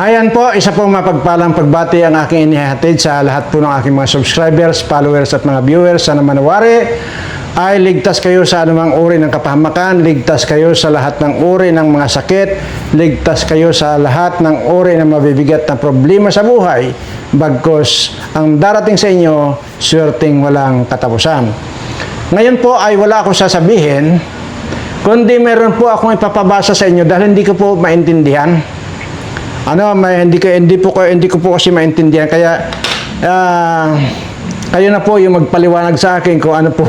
Ayan po, isa pong mapagpalang pagbati ang aking inihatid sa lahat po ng aking mga subscribers, followers at mga viewers. Sana manawari ay ligtas kayo sa anumang uri ng kapahamakan, ligtas kayo sa lahat ng uri ng mga sakit, ligtas kayo sa lahat ng uri ng mabibigat na problema sa buhay, bagkus ang darating sa inyo, swerteng walang katapusan. Ngayon po ay wala akong sasabihin, kundi meron po akong ipapabasa sa inyo dahil hindi ko po maintindihan. Hindi ko po kasi maintindihan, kaya kayo na po yung magpaliwanag sa akin kung ano po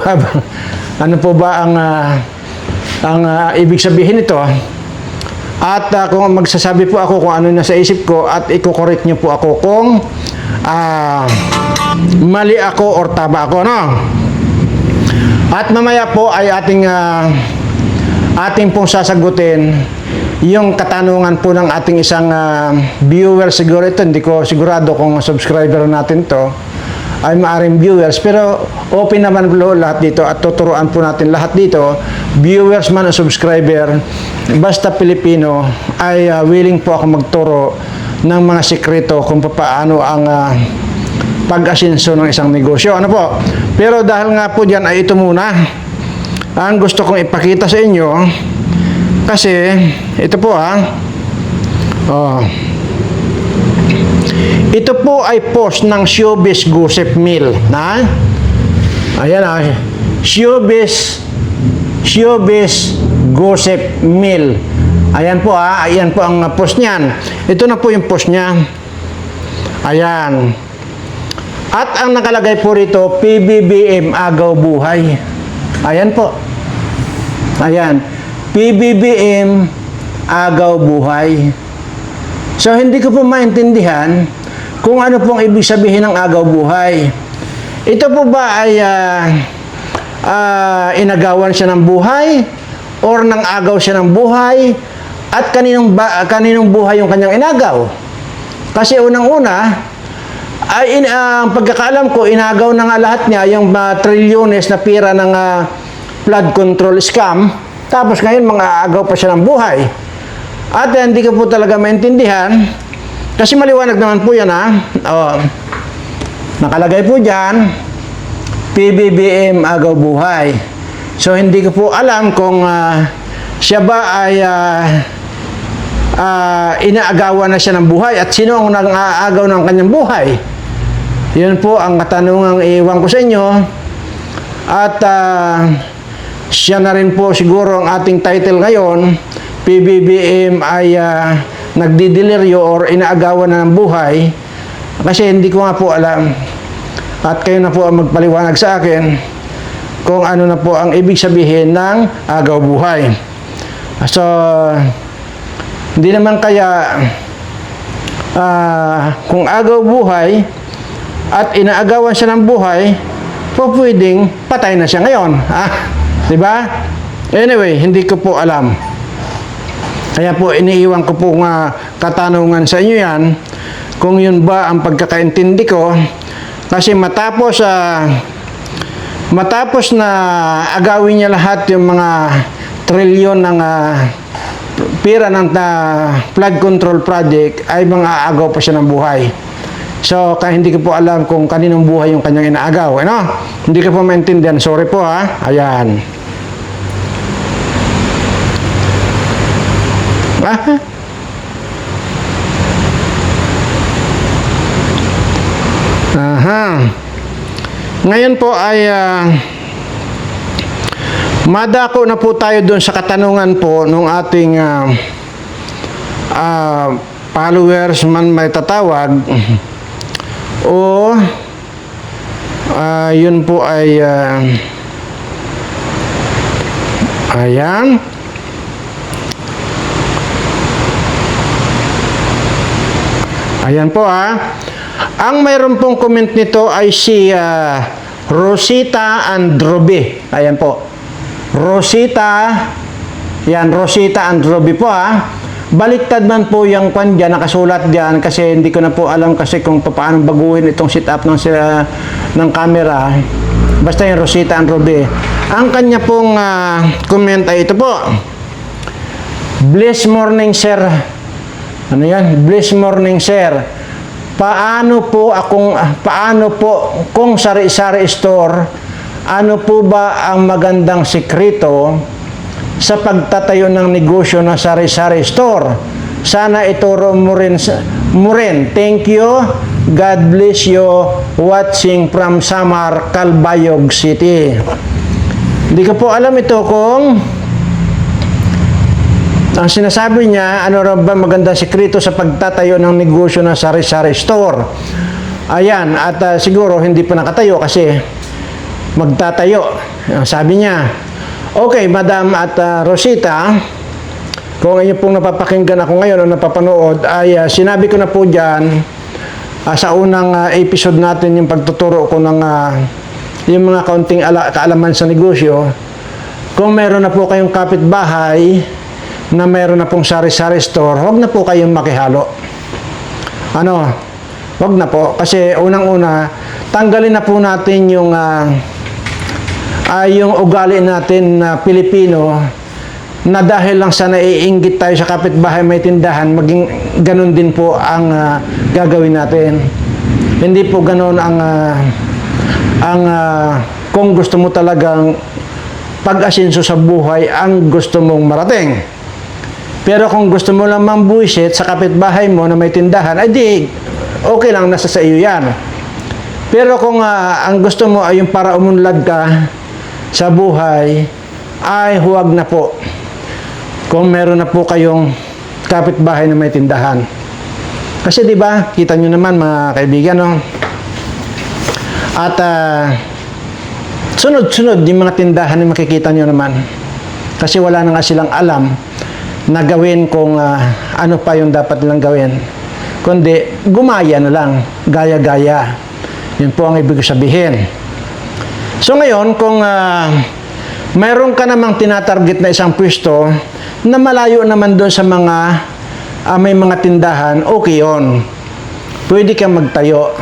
ba ang ibig sabihin nito. At kung magsasabi po ako kung ano nasa isip ko at i-correct niyo po ako kung mali ako or tama ako, no? At mamaya po ay ating pong sasagutin yung katanungan po ng ating isang viewer. Siguro ito, hindi ko sigurado kung subscriber natin to ay maaring viewers, pero open naman po lahat dito at tuturuan po natin lahat dito, viewers man o subscriber, basta Pilipino, ay willing po ako magturo ng mga sikreto kung paano ang pag-asenso ng isang negosyo. Ano po? Pero dahil nga po dyan ay ito muna ang gusto kong ipakita sa inyo. Kasi, ito po ito po ay post ng Showbiz Gossip Mill. Ayan Showbiz Gossip Mill. Ayan po ayan po ang post niyan. Ito na po yung post niya. Ayan. At ang nakalagay po rito, PBBM agaw buhay. Ayan po. Ayan. PBBM agaw buhay. So hindi ko po maintindihan kung ano pong ibig sabihin ng agaw buhay. Ito po ba ay inagawan siya ng buhay or nang agaw siya ng buhay, at kaninong buhay yung kanyang inagaw? Kasi unang-una ay ang pagkakaalam ko, inagaw na nga lahat niya yung trilyones na pira ng flood control scam. Tapos ngayon, mga agaw pa siya ng buhay. At hindi ko po talaga maintindihan. Kasi maliwanag naman po yan, nakalagay po dyan, PBBM agaw buhay. So, hindi ko po alam kung siya ba ay inaagawan na siya ng buhay at sino ang nang-aagaw ng kanyang buhay. Yun po ang katanungang iwan ko sa inyo. At siya na rin po siguro ang ating title ngayon, PBBM ay nagdideliryo or inaagawan na ng buhay, kasi hindi ko nga po alam. At kayo na po ang magpaliwanag sa akin kung ano na po ang ibig sabihin ng agaw buhay. So, hindi naman kaya kung agaw buhay at inaagawan siya ng buhay, po pwedeng patay na siya ngayon. Diba? Anyway, hindi ko po alam. Kaya po iniiwan ko po katanungan sa inyo yan, kung yun ba ang pagkakaintindi ko. Kasi matapos na agawin niya lahat yung mga trilyon ng pira ng flood control project, ay mga agaw pa siya ng buhay. So, kaya hindi ko po alam kung kaninong buhay yung kanyang inaagaw. Hindi ko po maintindihan. Sorry po Ayan. Ngayon po ay madako na po tayo doon sa katanungan po nung ating followers man may tatawag, o yun po ay ayan. Ayan po ang mayroon pong comment nito ay si Rosita Androbe. Ayan po. Rosita Androbe po Baliktad man po yung kwan dyan, nakasulat dyan, kasi hindi ko na po alam kasi kung paano baguhin itong setup ng camera. Basta yung Rosita Androbe. Ang kanya pong comment ay ito po. Blessed morning, sir. Ano yan? Bliss morning, sir. Paano po kung sari-sari store, ano po ba ang magandang sikreto sa pagtatayo ng negosyo ng sari-sari store? Sana ituro mo rin. Thank you. God bless you. Watching from Samar, Calbayog City. Hindi ko po alam ito kung ang sinasabi niya, ano rin ba magandang sikreto sa pagtatayo ng negosyo ng sari-sari store. Ayan, at siguro hindi pa nakatayo kasi magtatayo. Sabi niya, okay, Madam at Rosita, kung inyo pong napapakinggan ako ngayon o napapanood, ay sinabi ko na po dyan sa unang episode natin yung pagtuturo ko ng yung mga kaunting kaalaman sa negosyo. Kung meron na po kayong kapitbahay na meron na pong sari-sari store, huwag na po kayong makihalo. Huwag na po. Kasi unang-una, tanggalin na po natin yung ugali natin na Pilipino na dahil lang sa naiinggit tayo sa kapitbahay may tindahan, maging ganun din po ang gagawin natin. Hindi po ganun kung gusto mo talagang pag-asenso sa buhay ang gusto mong marating. Pero kung gusto mo lang mambuisit sa kapitbahay mo na may tindahan, ay di, okay lang, nasa sa iyo yan. Pero kung ang gusto mo ay yung para umunlad ka sa buhay, ay huwag na po. Kung meron na po kayong kapitbahay na may tindahan. Kasi di ba, kita nyo naman mga kaibigan, no? At sunod-sunod yung mga tindahan na makikita nyo naman. Kasi wala na nga silang alam na gawin kung ano pa yung dapat nilang gawin. Kundi, gumaya na lang. Gaya-gaya. Yun po ang ibig sabihin. So ngayon, kung mayroon ka namang tinatarget na isang pwesto na malayo naman doon sa mga may mga tindahan, okay yun. Pwede kang magtayo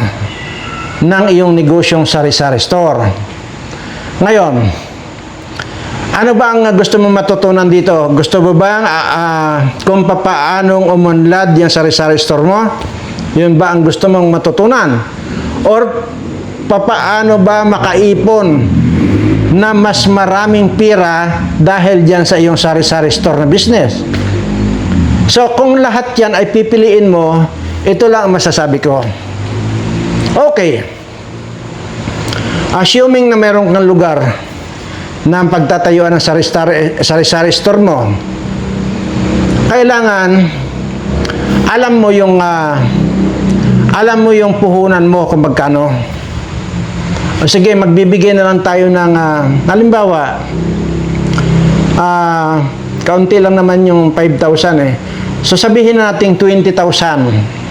ng iyong negosyong sari-sari store. Ngayon, ano ba ang gusto mo matutunan dito? Gusto mo ba kung paanong umunlad yung sari-sari store mo? Yun ba ang gusto mong matutunan? Or paano ba makaipon na mas maraming pira dahil dyan sa iyong sari-sari store na business? So, kung lahat yan ay pipiliin mo, ito lang ang masasabi ko. Okay. Assuming na meron kang lugar na ang pagtatayuan ng sari-sari store mo, kailangan alam mo yung puhunan mo kung magkano. O sige, magbibigay na lang tayo ng halimbawa, kaunti lang naman yung 5,000 eh. So sabihin natin 20,000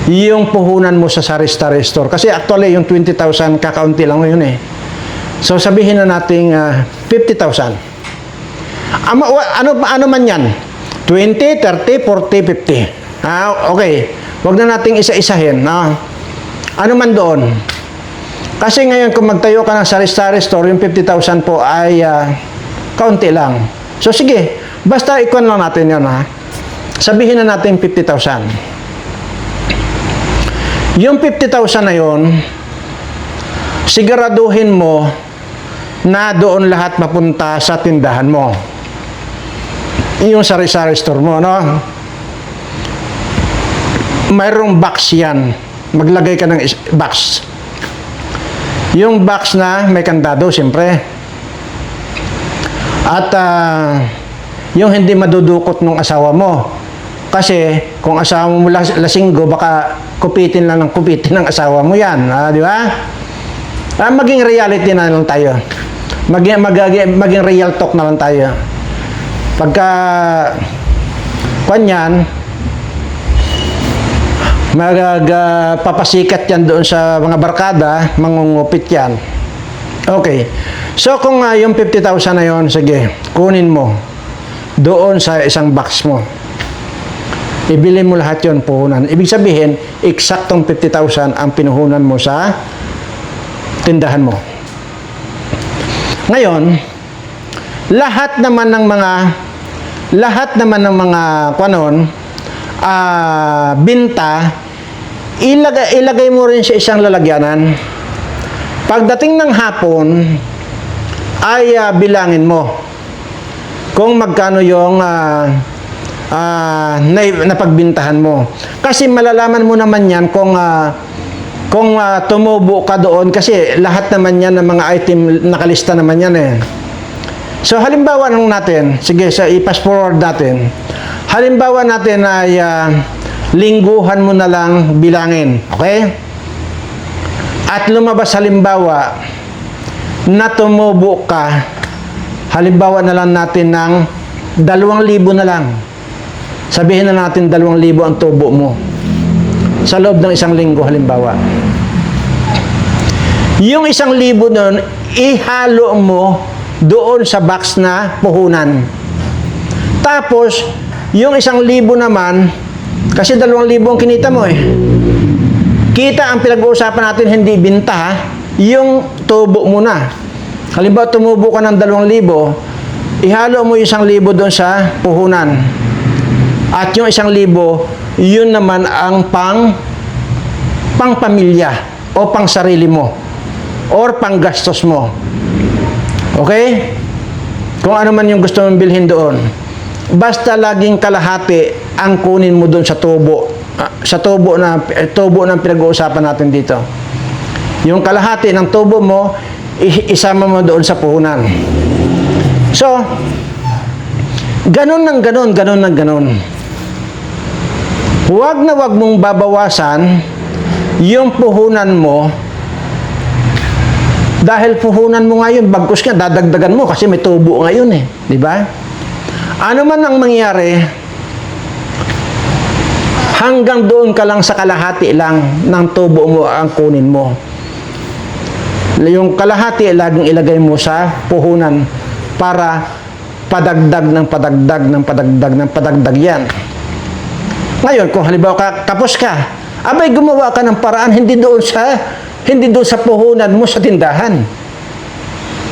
yung puhunan mo sa sari-sari store. Kasi actually yung 20,000 kakaunti lang yun eh. So sabihin na natin 50,000. Ano man yan? 20, 30, 40, 50. Okay. Huwag na nating isa-isahin. Ano man doon. Kasi ngayon kung magtayo ka ng sari-sari store, yung 50,000 po ay kaunti lang. So sige, basta ikon lang natin yun. Sabihin na natin 50,000. Yung 50,000 na yun, siguraduhin mo na doon lahat mapunta sa tindahan mo. Yung sari-sari store mo, no? Mayroong box yan. Maglagay ka ng box. Yung box na may kandado, siyempre. At yung hindi madudukot ng asawa mo. Kasi kung asawa mo lasinggo, baka kupitin lang ng kupitin ng asawa mo yan. Di ba? Maging reality na lang tayo. Maging real talk na lang tayo. Pagka kanyan, papasikat yan doon sa mga barkada, mangungupit yan. Okay. So kung yung 50,000 na yun, sige, kunin mo doon sa isang box mo. Ibili mo lahat yon puhunan. Ibig sabihin, eksaktong 50,000 ang pinuhunan mo sa tindahan mo. Ngayon, lahat naman ng mga kanon binta, ilagay mo rin sa isang lalagyanan. Pagdating ng hapon, ay bilangin mo kung magkano yung napagbintahan mo. Kasi malalaman mo naman yan kung tumubo ka doon, kasi lahat naman yan ng mga item nakalista naman yan eh. So halimbawa nung natin, sige, i-fast forward natin. Halimbawa natin ay lingguhan mo na lang bilangin, okay? At lumabas halimbawa na tumubo ka, halimbawa na lang natin ng 2,000 na lang. Sabihin na natin 2,000 ang tubo mo sa loob ng isang linggo halimbawa. Yung 1,000 nun, ihalo mo doon sa box na puhunan. Tapos, yung 1,000 naman, kasi 2,000 ang kinita mo eh. Kita ang pinag-uusapan natin, hindi binta ha. Yung tubo mo na. Halimbawa, tumubo ka ng 2,000, ihalo mo yung 1,000 doon sa puhunan. At yung 1,000, yun naman ang pang pamilya o pang sarili mo or pang gastos mo. Okay? Kung ano man yung gusto mong bilhin doon. Basta laging kalahati ang kunin mo doon sa tubo. Sa tubo ng pinag-uusapan natin dito. Yung kalahati ng tubo mo, isama mo doon sa puhunan. So, ganun ng ganun. Huwag na huwag mong babawasan yung puhunan mo. Dahil puhunan mo ngayon, bagkus ka, dadagdagan mo kasi may tubo ngayon eh. Di ba? Ano man ang mangyari, hanggang doon ka lang sa kalahati lang ng tubo mo ang kunin mo. Yung kalahati, laging ilagay mo sa puhunan para padagdag yan. Ngayon, kung halimbawa kapos ka, abay gumawa ka ng paraan, hindi doon sa puhunan mo sa tindahan.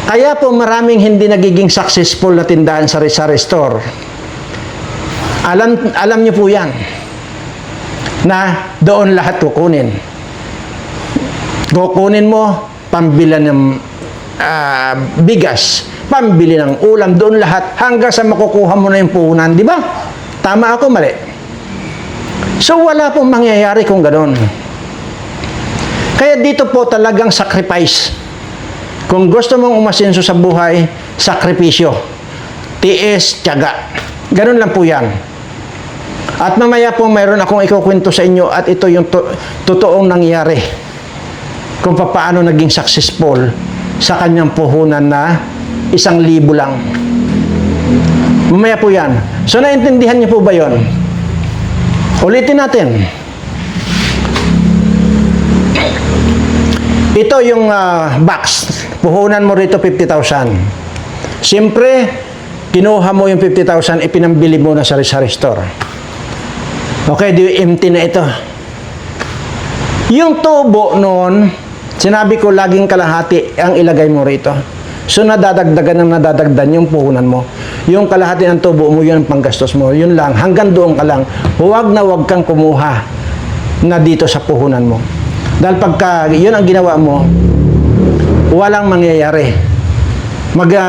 Kaya po maraming hindi nagiging successful na tindahan sa store. Alam niyo po yan, na doon lahat kukunin. Kukunin mo, pambili ng bigas, pambili ng ulam, doon lahat, hanggang sa makukuha mo na yung puhunan, di ba? Tama ako, mali? So, wala pong mangyayari kung gano'n. Kaya dito po talagang sacrifice. Kung gusto mong umasenso sa buhay, sakripisyo. Tiis, tiyaga. Ganun lang po yan. At mamaya po mayroon akong ikukwento sa inyo at ito yung totoong nangyari. Kung paano naging successful sa kanyang puhunan na 1,000 lang. Mamaya po yan. So, naintindihan niyo po ba yon? Ulitin natin. Ito yung box. Puhunan mo rito 50,000. Siyempre, kinuha mo yung 50,000, ipinambili mo na sa store. Okay, empty na ito. Yung tubo noon, sinabi ko laging kalahati ang ilagay mo rito. So, nadadagdagan yung puhunan mo. Yung kalahati ng tubo mo, yun ang panggastos mo. Yun lang, hanggang doon ka lang. Huwag na huwag kang kumuha na dito sa puhunan mo. Dahil pagka yun ang ginawa mo, walang mangyayari.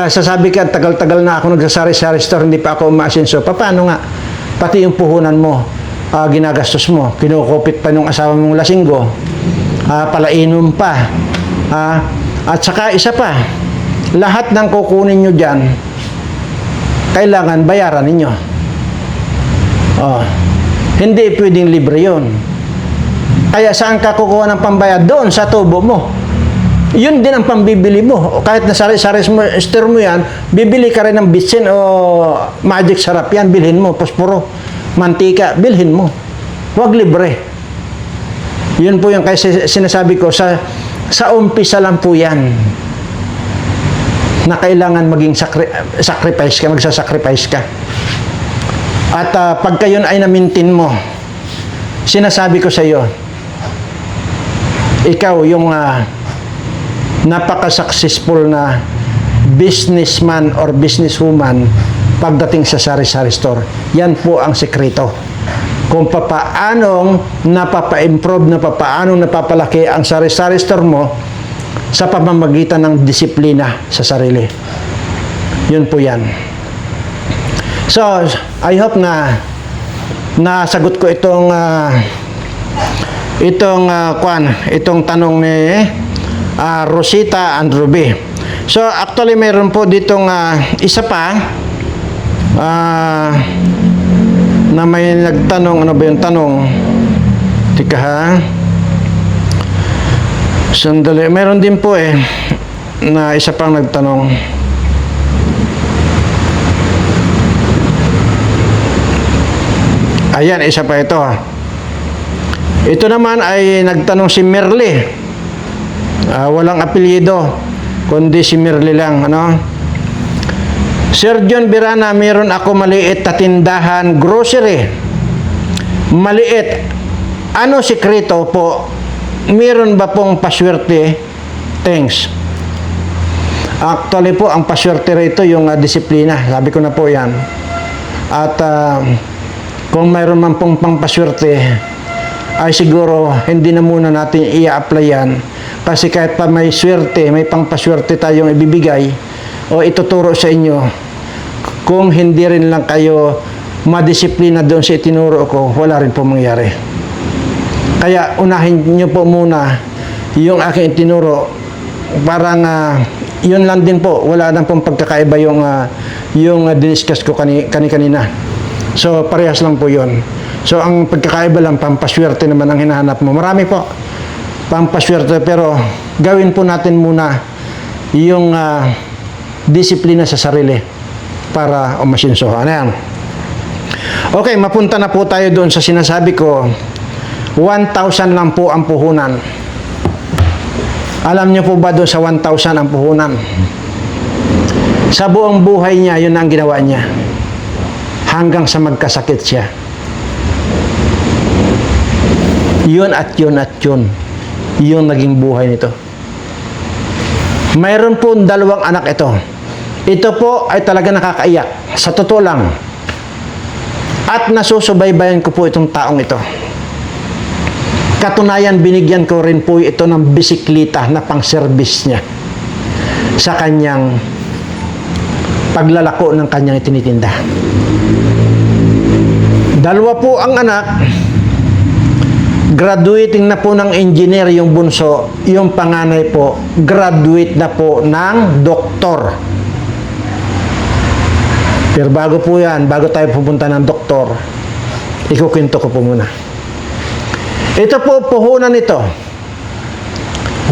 Sasabi ka, tagal-tagal na ako nagsasari-sari store, hindi pa ako umaasenso. Paano nga? Pati yung puhunan mo, ginagastos mo. Kinukupit pa yung asawa mong lasinggo. Palainom pa. At saka isa pa, lahat ng kukunin nyo dyan, kailangan bayaran ninyo. Hindi pwedeng libre yun. Kaya saan ka kukuha ng pambayad? Doon sa tubo mo. Yun din ang pambibili mo. Kahit na sari-sari store mo yan, bibili ka rin ng bitsin o magic sarap yan, bilhin mo. Posporo, mantika, bilhin mo. Huwag libre. Yun po yung kasi sinasabi ko, sa umpisa lang po yan na kailangan maging sacrifice ka, magsasacrifice ka. At pagka yun ay namintin mo, sinasabi ko sa iyo, ikaw yung napaka-successful na businessman or businesswoman pagdating sa sari-sari store. Yan po ang sekreto. kung papaanong napapa-improve, papaanong napapalaki ang sari-sari store mo sa pamamagitan ng disiplina sa sarili. Yun po yan. So, I hope na nasagot ko itong tanong ni Rosita and Ruby. So, actually, mayroon po ditong isa pa na may nagtanong. Ano ba yung tanong? Tika ha. Sandali. Mayroon din po na isa pang nagtanong. Ayan, isa pa ito. Ito naman ay nagtanong si Merly. Walang apelyido, kundi si Merly lang. Ano? Sir John Birana, meron ako maliit na tindahan, grocery. Maliit. Ano sikreto po? Meron ba pong paswerte? Thanks. Actually po, ang paswerte rito yung disiplina. Sabi ko na po yan. At kung mayroon man pong pangpaswerte, ay siguro hindi na muna natin i-apply yan. Kasi kahit pa may swerte, may pangpaswerte tayong ibibigay o ituturo sa inyo, kung hindi rin lang kayo madisiplina doon sa itinuro ko, wala rin po mangyari. Kaya unahin nyo po muna yung aking itinuro. Parang yun lang din po. Wala nang pong pagkakaiba yung diniscuss ko kanina. So, parehas lang po yun. So, ang pagkakaiba lang, pampaswerte naman ang hinahanap mo. Marami po pampaswerte, pero gawin po natin muna yung disiplina sa sarili para umasinsohan. Ayan. Okay, mapunta na po tayo doon sa sinasabi ko, 1,000 lang po ang puhunan. Alam niyo po ba doon sa 1,000 ang puhunan? Sa buong buhay niya, yun ang ginawa niya. Hanggang sa magkasakit siya. Yun at yun at yun. Yung naging buhay nito. Mayroon po 2 anak ito. Ito po ay talaga nakakaiyak. Sa totoo lang. At nasusubaybayan ko po itong taong ito. Katunayan, binigyan ko rin po ito ng bisikleta na pang-service niya sa kanyang paglalako ng kanyang itinitinda. 2 po ang anak. Graduating na po ng engineer yung bunso. Yung panganay po, graduate na po ng doktor. Pero bago po yan, bago tayo pupunta ng doktor, ikukwento ko po muna. Ito po, puhunan ito.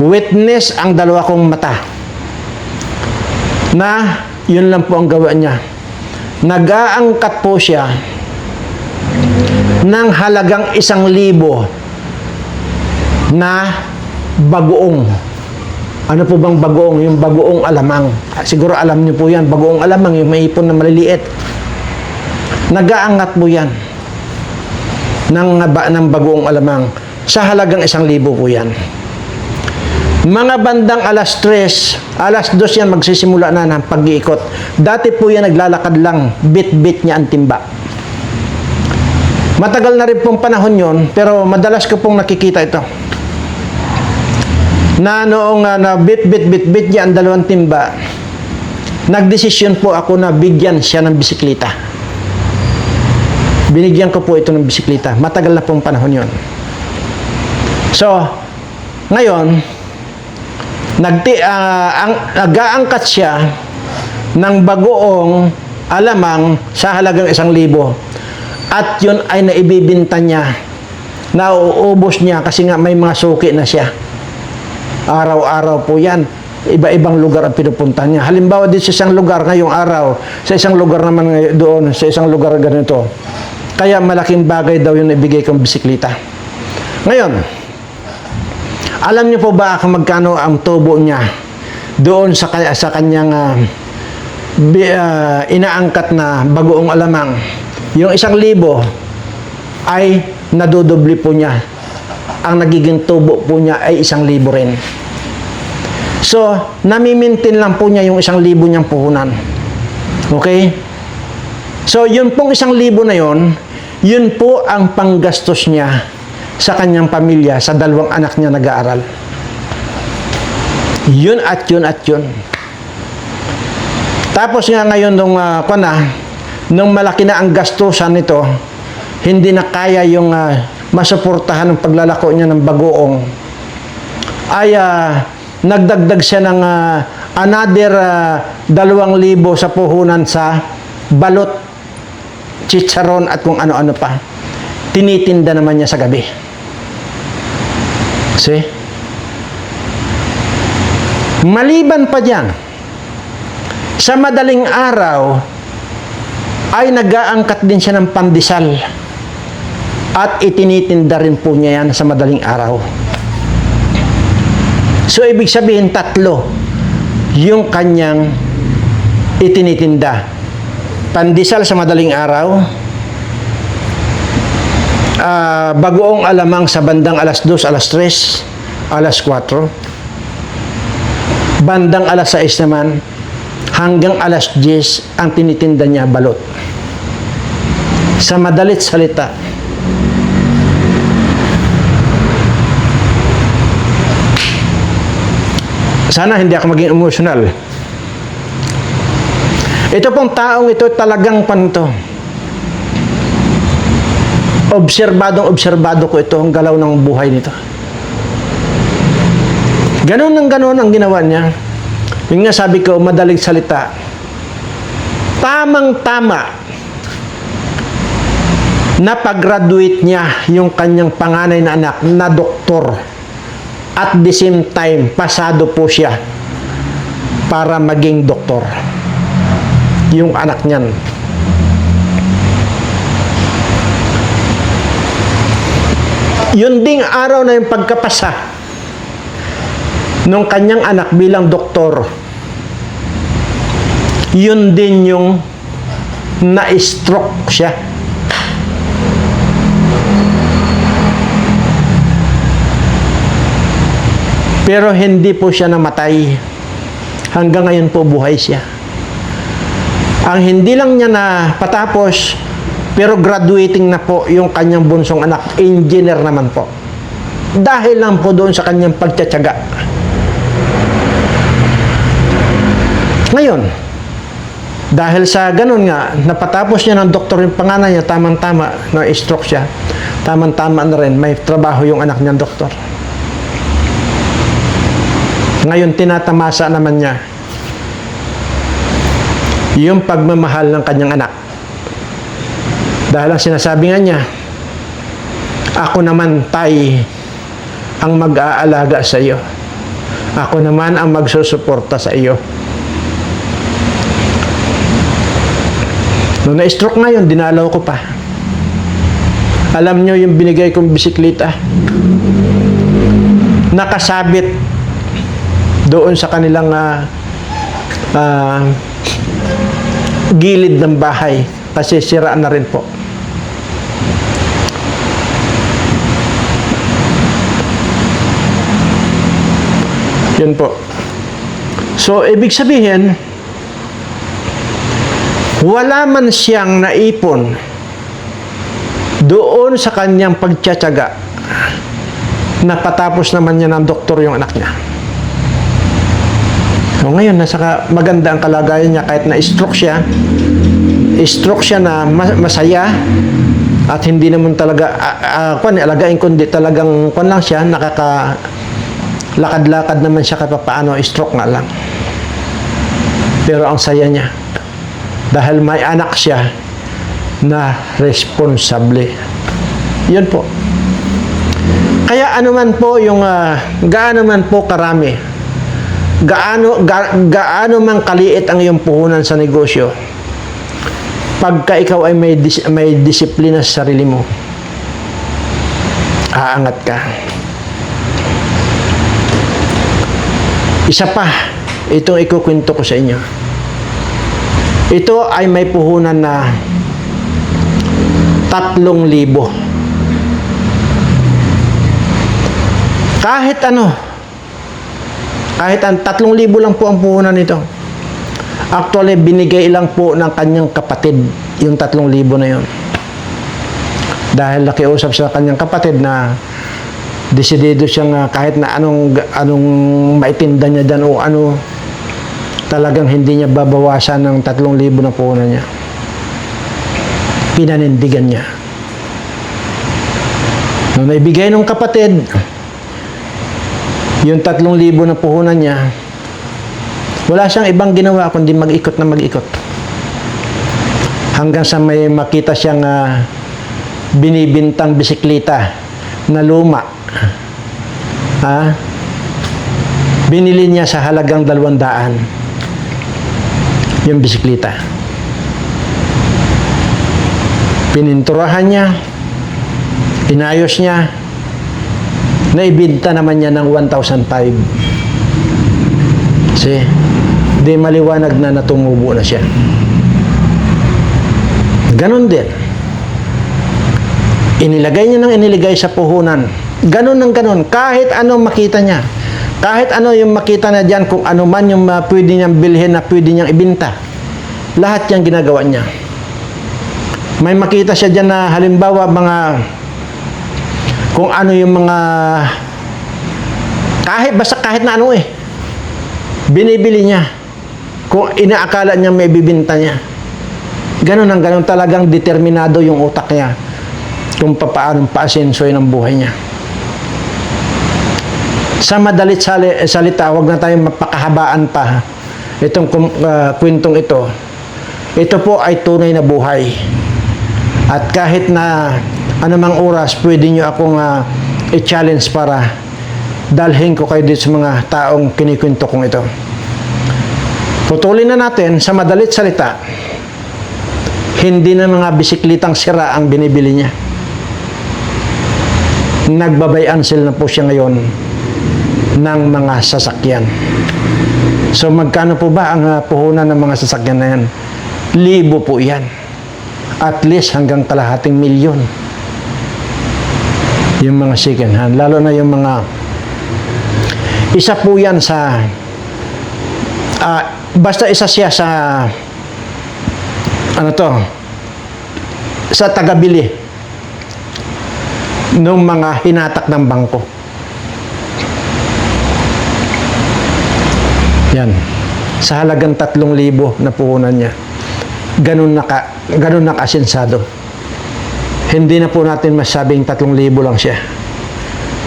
Witness ang 2 kong mata. Na, yun lang po ang gawa niya. Nag-aangkat po siya ng halagang 1,000 na bagoong. Ano po bang bagoong? Yung bagoong alamang. Siguro alam niyo po yan. Bagoong alamang, yung may ipon na maliliit. Nag-aangat po yan ng bagoong alamang. Sa halagang 1,000 po yan. Mga bandang alas 3, alas 2 yan magsisimula na ng pag-iikot. Dati po yan naglalakad lang, bit-bit niya ang timba. Matagal na rin pong panahon yon, pero madalas ko pong nakikita ito. Na noong na bit niya ang 2 timba, nagdesisyon po ako na bigyan siya ng bisikleta. Binigyan ko po ito ng bisikleta. Matagal na pong panahon yon. So, ngayon, nag-aangkat siya ng bagoong alamang sa halagang 1,000. At yun ay naibibinta niya. Nauubos niya kasi nga may mga suki na siya. Araw-araw po yan. Iba-ibang lugar ang pinupunta niya. Halimbawa din sa isang lugar ngayong araw, sa isang lugar naman doon, sa isang lugar ganito. Kaya malaking bagay daw yung ibigay kong bisikleta. Ngayon, alam niyo po ba kung magkano ang tubo niya doon sa kanyang inaangkat na bagoong alamang? Yung 1,000 ay nadudubli po niya. Ang nagiging tubo po niya ay 1,000 rin. So, namimintin lang po niya yung 1,000 niyang puhunan. Okay? So, yun pong 1,000 na yun, Yun po ang panggastos niya sa kanyang pamilya, sa 2 anak niya nag-aaral. Yun at yun at yun. Tapos nga ngayon nung malaki na ang gastusan nito, hindi na kaya yung masuportahan ng paglalako niya ng bagoong, ay nagdagdag siya ng another 2,000 sa puhunan sa balot, chicharon at kung ano-ano pa. Tinitinda naman niya sa gabi. See? Maliban pa dyan, sa madaling araw ay nag-aangkat din siya ng pandesal at itinitinda rin po niya yan sa madaling araw. So, ibig sabihin 3 yung kanyang itinitinda. Pandesal sa madaling araw, bagoong alamang sa bandang alas 2, alas 3, alas 4, bandang alas 6 naman, hanggang alas 10 ang tinitinda niya balot. Sa madalit salita, sana hindi ako maging emotional. Ito pong taong ito talagang panto. Obserbado ko ito ang galaw ng buhay nito. Ganon ang ginawa niya. Yung nga sabi ko, madaling salita, tamang-tama na pag-graduate niya yung kanyang panganay na anak na doktor. At the same time, pasado po siya para maging doktor. Yung anak niyan. Yun ding araw na yung pagkapasa nung kanyang anak bilang doktor, yun din yung na-stroke siya. Pero hindi po siya namatay. Hanggang ngayon po buhay siya. Ang hindi lang niya na patapos, pero graduating na po yung kanyang bunsong anak. Engineer naman po. Dahil lang po doon sa kanyang pagtsatsaga. Ngayon, dahil sa ganun nga, napatapos niya ng doktor yung panganay niya, tamang-tama, na-stroke siya. Tamang-tama na rin, may trabaho yung anak niyang doktor. Ngayon, tinatamasa naman niya yung pagmamahal ng kanyang anak. Dahil ang sinasabi nga niya, ako naman, tay, ang mag-aalaga sa iyo. Ako naman ang magsusuporta sa iyo. Nung na-stroke ngayon, dinalaw ko pa. Alam nyo yung binigay kong bisikleta, nakasabit doon sa kanilang gilid ng bahay kasi siraan na rin po. Yun po. So, ibig sabihin, wala man siyang naipon doon sa kanyang pagtsatsaga, napatapos naman niya ng doktor yung anak niya. So ngayon, nasa maganda ang kalagayan niya kahit na-stroke siya. Stroke siya na masaya at hindi naman talaga alagain kundi talagang lang siya, nakakalakad-lakad naman siya kahit paano, stroke nga lang. Pero ang saya niya dahil may anak siya na responsable. Yun po. Kaya ano man po yung gaano man po karami, gaano man kaliit ang iyong puhunan sa negosyo, pagka ikaw ay may disiplina sa sarili mo, aangat ka. Isa pa, itong ikukwento ko sa inyo. Ito ay may puhunan na 3,000. Kahit ang 3,000 lang po ang puhunan nito. Actually, binigay lang po ng kanyang kapatid yung 3,000 na yun. Dahil nakiusap sa kanyang kapatid na desidido siyang kahit na anong maitinda niya dyan o ano, talagang hindi niya babawasan ng 3,000 na puhunan niya. Pinanindigan niya. Nung naibigay ng kapatid yung 3,000 na puhunan niya, wala siyang ibang ginawa kundi mag-ikot na mag-ikot. Hanggang sa may makita siyang binibintang bisikleta na luma. Binili niya sa halagang 200 yung bisikleta. Pininturahan niya, inayos niya, naibinta naman niya ng 1,500. Kasi di maliwanag na natumubo na siya. Ganon din. Inilagay niya ng iniligay sa puhunan. Ganon ng ganon. Kahit ano makita niya. Kahit ano yung makita na dyan, kung ano man yung pwede niyang bilhin na pwede niyang ibinta. Lahat yung ginagawa niya. May makita siya dyan na halimbawa kung ano yung mga kahit na ano binibili niya. Kung inaakala niya may bibinta niya. Ganon ang ganon, talagang determinado yung utak niya kung paano paasensoy ng buhay niya. Sa madalit salita, huwag na tayong mapakahabaan pa itong kwentong ito. Ito po ay tunay na buhay. At kahit na anumang oras, pwede nyo akong i-challenge para dalhin ko kayo dito sa mga taong kinikwento kong ito. Putulin na natin sa madalit salita. Hindi na mga bisiklitang sira ang binibili niya. Nagbabayansel na po siya ngayon ng mga sasakyan. So magkano po ba ang puhunan ng mga sasakyan na yan? 1,000 po yan. At least hanggang kalahating milyon. Yung mga second hand. Lalo na yung mga isa po yan sa basta isa siya sa sa tagabili ng mga hinatak ng bangko. Yan. Sa halagang 3,000 na puhunan niya. Ganun na kasensado. Hindi na po natin masabing 3,000 lang siya.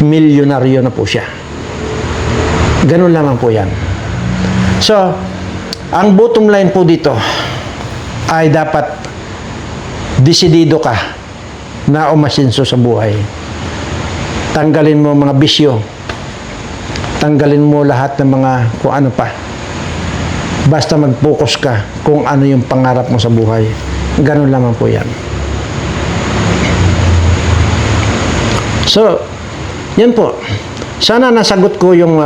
Milyonaryo na po siya. Ganun lamang po yan. So, ang bottom line po dito ay dapat desidido ka na umasenso sa buhay. Tanggalin mo mga bisyo. Tanggalin mo lahat ng mga kung ano pa. Basta mag-focus ka kung ano yung pangarap mo sa buhay. Ganun lamang po yan. So, yan po. Sana nasagot ko yung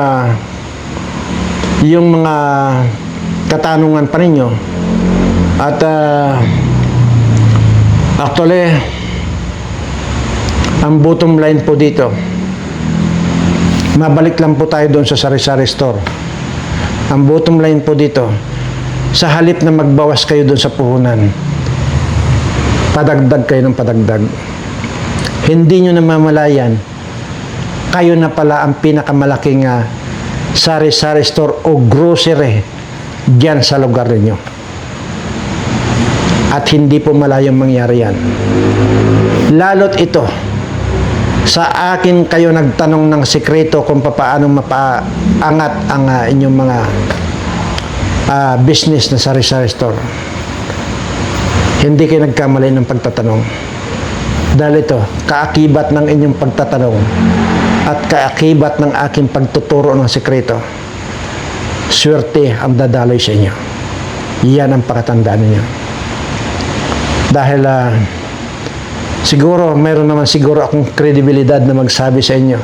mga katanungan pa ninyo. At actually, ang bottom line po dito, mabalik lang po tayo doon sa sari-sari store. Ang bottom line po dito, sa halip na magbawas kayo doon sa puhunan, padagdag kayo ng padagdag. Hindi nyo namamalayan, kayo na pala ang pinakamalaking sari-sari store o grocery dyan sa lugar ninyo. At hindi po malayong mangyari yan. Lalo't ito, sa akin kayo nagtanong ng sikreto kung paano mapaangat ang inyong mga business na sari-sari store. Hindi kayo nagkamali ng pagtatanong. Dahil ito, kaakibat ng inyong pagtatanong at kaakibat ng aking pagtuturo ng sikreto, swerte ang dadaloy sa inyo. Yan ang pakatandaan ninyo. Dahil siguro, mayroon naman siguro akong kredibilidad na magsabi sa inyo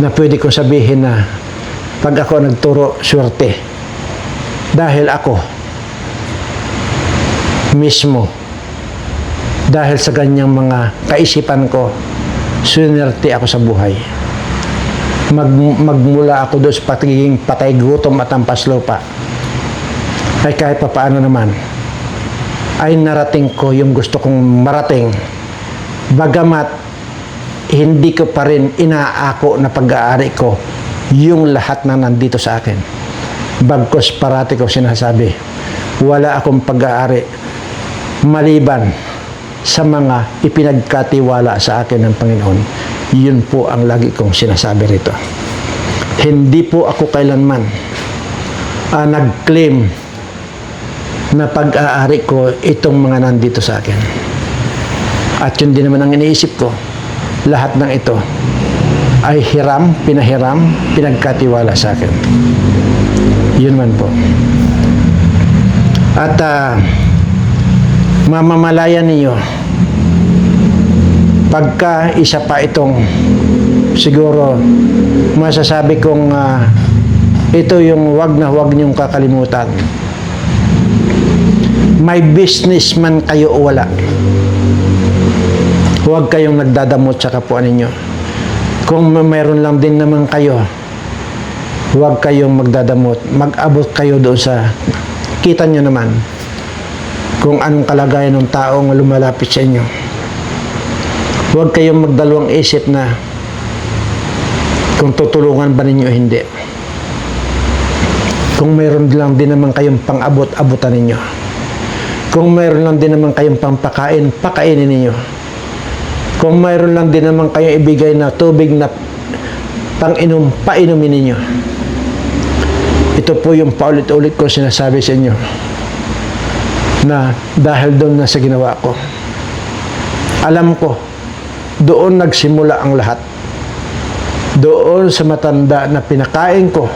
na pwede kong sabihin na pag ako nagturo, swerte. Dahil ako mismo, dahil sa ganyang mga kaisipan ko, swerte ako sa buhay. Magmula ako doon sa pagiging patay gutom at ampas lupa, ay kahit papaano naman, ay narating ko yung gusto kong marating. Bagamat hindi ko pa rin inaako na pag-aari ko yung lahat na nandito sa akin. Bagkus parati ko sinasabi, wala akong pag-aari maliban sa mga ipinagkatiwala sa akin ng Panginoon. Yun po ang lagi kong sinasabi rito. Hindi po ako kailanman nag-claim na pag-aari ko itong mga nandito sa akin. At yun din naman ang iniisip ko. Lahat ng ito ay pinahiram, pinagkatiwala sa akin. Yun man po. At mamamalayan ninyo, pagka isa pa itong siguro masasabi kong ito yung wag na wag niyong kakalimutan. May business man kayo o wala, huwag kayong nagdadamot sa kapwa ninyo. Kung mayroon lang din naman kayo, huwag kayong magdadamot. Mag-abot kayo doon sa, kita nyo naman kung anong kalagayan ng taong lumalapit sa inyo. Huwag kayong magdalawang isip na kung tutulungan ba ninyo o hindi. Kung mayroon lang din naman kayong pang-abot-abutan ninyo. Kung mayroon lang din naman kayong pampakain, pakainin ninyo. Kung mayroon lang din naman kayong ibigay na tubig na pang-inom, painumin ninyo. Ito po yung paulit-ulit ko sinasabi sa inyo na dahil doon na sa ginawa ko. Alam ko, doon nagsimula ang lahat. Doon sa matanda na pinakain ko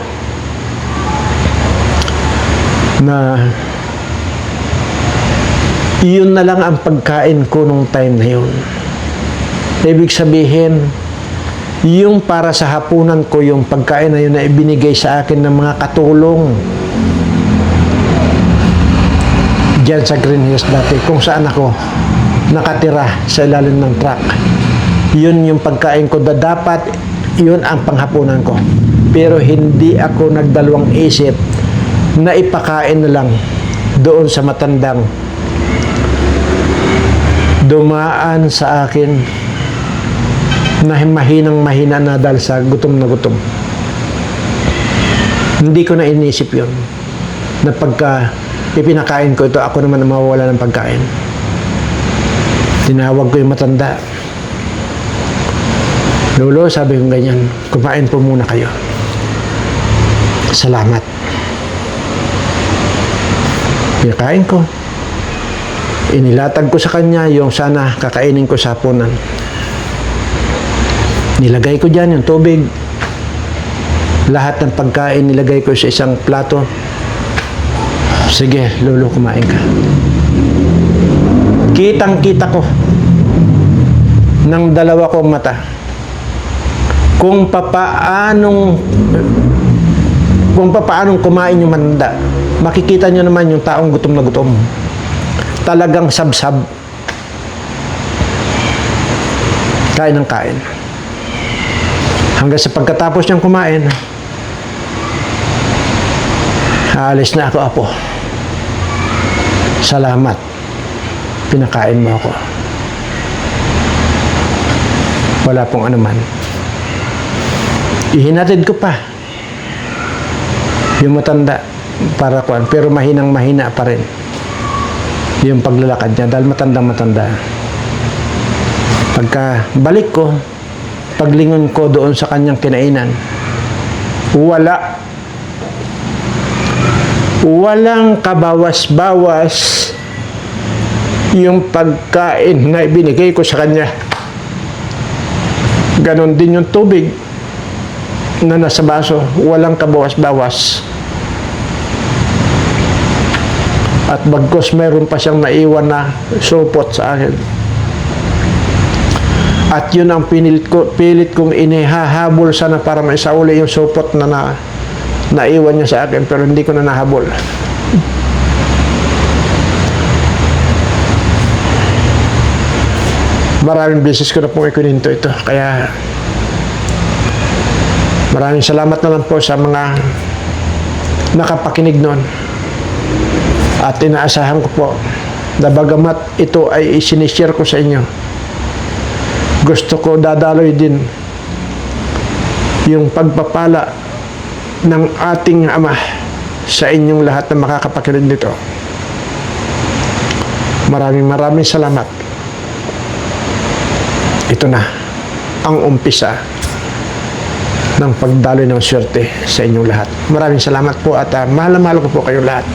na iyon na lang ang pagkain ko nung time na yun. Ibig sabihin, yung para sa hapunan ko, yung pagkain na yun na ibinigay sa akin ng mga katulong diyan sa Green Hills dati, kung saan ako nakatira sa ilalim ng truck. Yun yung pagkain ko na dapat, yun ang panghapunan ko. Pero hindi ako nagdalawang isip na ipakain na lang doon sa matandang dumaan sa akin na mahinang-mahina na dahil sa gutom na gutom. Hindi ko na inisip yun na pagka ipinakain ko ito, ako naman na mawawala ng pagkain. Tinawag ko yung matanda. Lolo, sabi ko ganyan, kumain po muna kayo. Salamat. Pinakain ko. Inilatag ko sa kanya yung sana kakainin ko sa hapunan. Nilagay ko dyan yung tubig. Lahat ng pagkain nilagay ko sa isang plato. Sige, lolo, kumain ka. Kitang-kita ko ng dalawa kong mata kung papaanong kumain yung matanda. Makikita nyo naman yung taong gutom na gutom. Talagang sabsab. Kain ng kain. Hanggang sa pagkatapos niyang kumain, aalis na ako, apo. Salamat. Pinakain mo ako. Wala pong anuman. Ihinatid ko pa yung matanda para kuan, pero mahinang-mahina pa rin yung paglalakad niya dahil matanda-matanda. Pagka balik ko, paglingon ko doon sa kanyang kinainan, walang kabawas-bawas yung pagkain na ibinigay ko sa kanya. Ganon din yung tubig na nasa baso, walang kabawas-bawas. At bagkos mayroon pa siyang naiwan na supot sa akin. At yun ang pilit kong inihahabol sana para maisauli yung supot na naiwan niya sa akin, pero hindi ko na nahabol. Maraming beses ko na pong ikuninto ito, kaya maraming salamat na lang po sa mga nakapakinig noon. At inaasahan ko po na bagamat ito ay isinishare ko sa inyo, gusto ko dadaloy din yung pagpapala ng ating Ama sa inyong lahat na makakapakinig nito. Maraming salamat. Ito na ang umpisa ng pagdaloy ng swerte sa inyong lahat. Maraming salamat po at mahal na mahal ko po kayong lahat.